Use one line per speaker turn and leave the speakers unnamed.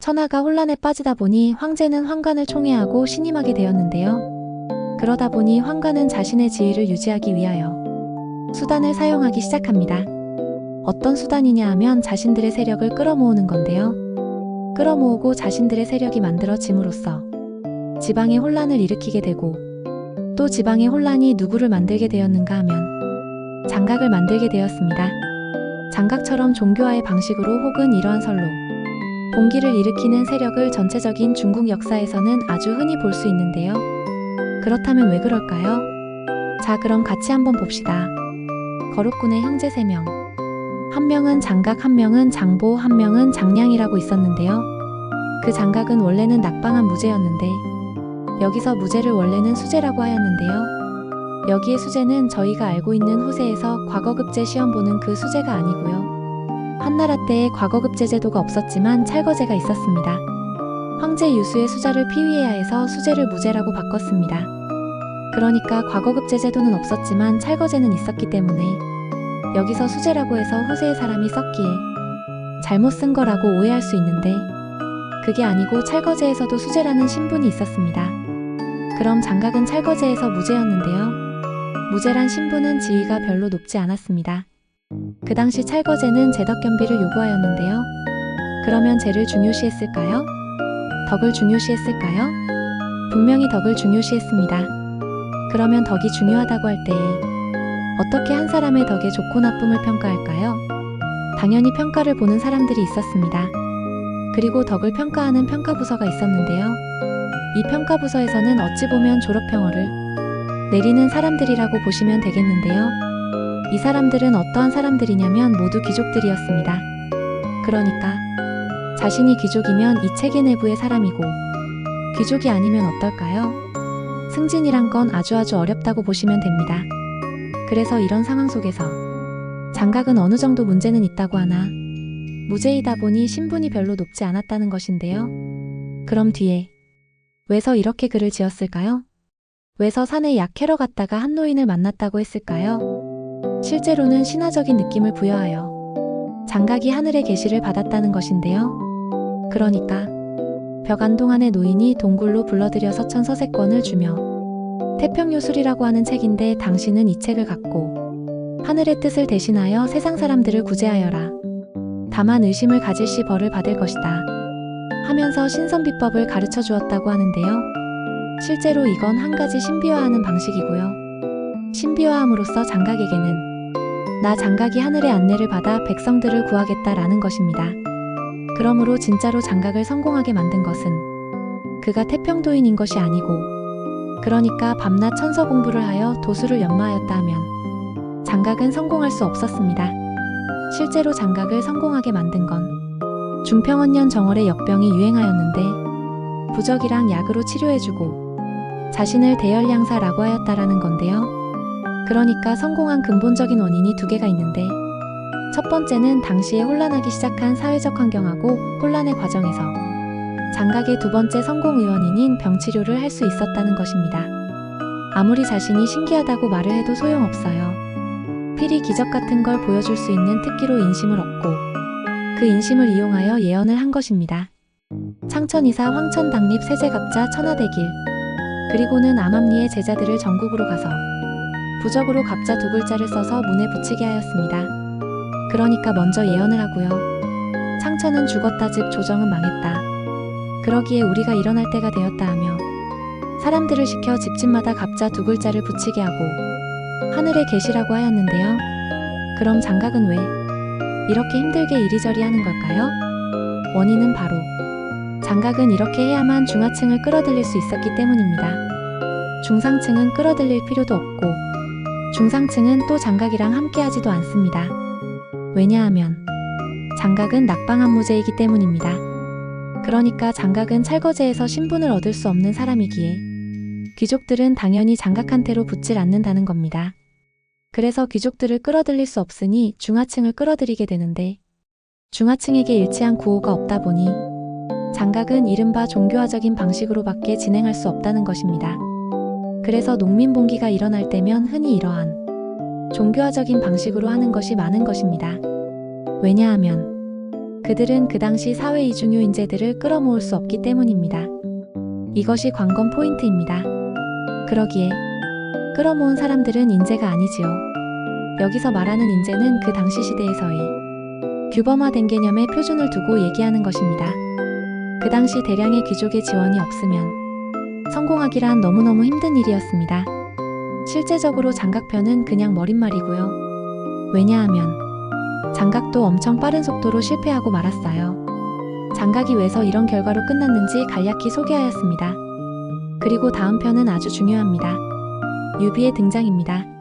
천하가 혼란에 빠지다 보니 황제는 환관을 총애하고 신임하게 되었는데요. 그러다 보니 환관은 자신의 지위를 유지하기 위하여 수단을 사용하기 시작합니다. 어떤 수단이냐 하면 자신들의 세력을 끌어모으는 건데요. 끌어모으고 자신들의 세력이 만들어짐으로써 지방에 혼란을 일으키게 되고, 또 지방의 혼란이 누구를 만들게 되었는가 하면 장각을 만들게 되었습니다. 장각처럼 종교화의 방식으로 혹은 이러한 설로 봉기를 일으키는 세력을 전체적인 중국 역사에서는 아주 흔히 볼 수 있는데요. 그렇다면 왜 그럴까요? 자, 그럼 같이 한번 봅시다. 거룩군의 형제 3명. 한 명은 장각, 한 명은 장보, 한 명은 장량이라고 있었는데요. 그 장각은 원래는 낙방한 무제였는데 여기서 무제를 원래는 수제라고 하였는데요. 여기에 수제는 저희가 알고 있는 후세에서 과거급제 시험 보는 그 수제가 아니고요. 한나라 때에 과거급제 제도가 없었지만 찰거제가 있었습니다. 황제 유수의 수자를 피위해야 해서 수제를 무제라고 바꿨습니다. 그러니까 과거급제 제도는 없었지만 찰거제는 있었기 때문에 여기서 수제라고 해서 후세의 사람이 썼기에 잘못 쓴 거라고 오해할 수 있는데, 그게 아니고 찰거제에서도 수제라는 신분이 있었습니다. 그럼 장각은 찰거제에서 무제였는데요. 무제란 신분은 지위가 별로 높지 않았습니다. 그 당시 찰거제는 제덕겸비를 요구하였는데요. 그러면 제를 중요시했을까요? 덕을 중요시했을까요? 분명히 덕을 중요시했습니다. 그러면 덕이 중요하다고 할 때에 어떻게 한 사람의 덕의 좋고 나쁨을 평가할까요? 당연히 평가를 보는 사람들이 있었습니다. 그리고 덕을 평가하는 평가부서가 있었는데요. 이 평가부서에서는 어찌 보면 졸업평어를 내리는 사람들이라고 보시면 되겠는데요. 이 사람들은 어떠한 사람들이냐면 모두 귀족들이었습니다. 그러니까 자신이 귀족이면 이 체계 내부의 사람이고, 귀족이 아니면 어떨까요? 승진이란 건 아주 어렵다고 보시면 됩니다. 그래서 이런 상황 속에서 장각은 어느 정도 문제는 있다고 하나 무제이다 보니 신분이 별로 높지 않았다는 것인데요. 그럼 뒤에 왜서 이렇게 글을 지었을까요? 왜서 산에 약 캐러 갔다가 한 노인을 만났다고 했을까요? 실제로는 신화적인 느낌을 부여하여 장각이 하늘의 계시를 받았다는 것인데요. 그러니까 벽안동안의 노인이 동굴로 불러들여서 천서세권을 주며, 태평요술이라고 하는 책인데 당신은 이 책을 갖고 하늘의 뜻을 대신하여 세상 사람들을 구제하여라. 다만 의심을 가질 시 벌을 받을 것이다 하면서 신선비법을 가르쳐 주었다고 하는데요. 실제로 이건 한 가지 신비화하는 방식이고요. 신비화함으로써 장각에게는 나 장각이 하늘의 안내를 받아 백성들을 구하겠다라는 것입니다. 그러므로 진짜로 장각을 성공하게 만든 것은 그가 태평도인인 것이 아니고, 그러니까 밤낮 천서 공부를 하여 도수를 연마하였다 하면 장각은 성공할 수 없었습니다. 실제로 장각을 성공하게 만든 건 중평원년 정월에 역병이 유행하였는데 부적이랑 약으로 치료해주고 자신을 대열량사라고 하였다라는 건데요. 그러니까 성공한 근본적인 원인이 2개가 있는데, 첫 번째는 당시에 혼란하기 시작한 사회적 환경하고 혼란의 과정에서 장각의 2번째 성공 의원인인 병치료를 할 수 있었다는 것입니다. 아무리 자신이 신기하다고 말을 해도 소용없어요. 필히 기적 같은 걸 보여줄 수 있는 특기로 인심을 얻고 그 인심을 이용하여 예언을 한 것입니다. 창천이사 황천당립 세제갑자 천하대길, 그리고는 암암리의 제자들을 전국으로 가서 부적으로 갑자 2글자를 써서 문에 붙이게 하였습니다. 그러니까 먼저 예언을 하고요. 창천은 죽었다 즉 조정은 망했다. 그러기에 우리가 일어날 때가 되었다 하며 사람들을 시켜 집집마다 갑자 2글자를 붙이게 하고 하늘의 계시라고 하였는데요. 그럼 장각은 왜 이렇게 힘들게 이리저리 하는 걸까요? 원인은 바로 장각은 이렇게 해야만 중하층을 끌어들일 수 있었기 때문입니다. 중상층은 끌어들일 필요도 없고 중상층은 또 장각이랑 함께하지도 않습니다. 왜냐하면 장각은 낙방한 무제이기 때문입니다. 그러니까 장각은 찰거제에서 신분을 얻을 수 없는 사람이기에 귀족들은 당연히 장각한테로 붙질 않는다는 겁니다. 그래서 귀족들을 끌어들일 수 없으니 중하층을 끌어들이게 되는데, 중하층에게 일치한 구호가 없다 보니 장각은 이른바 종교화적인 방식으로밖에 진행할 수 없다는 것입니다. 그래서 농민봉기가 일어날 때면 흔히 이러한 종교화적인 방식으로 하는 것이 많은 것입니다. 왜냐하면 그들은 그 당시 사회 이중요 인재들을 끌어모을 수 없기 때문입니다. 이것이 관건 포인트입니다. 그러기에 끌어모은 사람들은 인재가 아니지요. 여기서 말하는 인재는 그 당시 시대에서의 규범화된 개념의 표준을 두고 얘기하는 것입니다. 그 당시 대량의 귀족의 지원이 없으면 성공하기란 너무너무 힘든 일이었습니다. 실제적으로 장각편은 그냥 머릿말이고요. 왜냐하면 장각도 엄청 빠른 속도로 실패하고 말았어요. 장각이 왜서 이런 결과로 끝났는지 간략히 소개하였습니다. 그리고 다음 편은 아주 중요합니다. 유비의 등장입니다.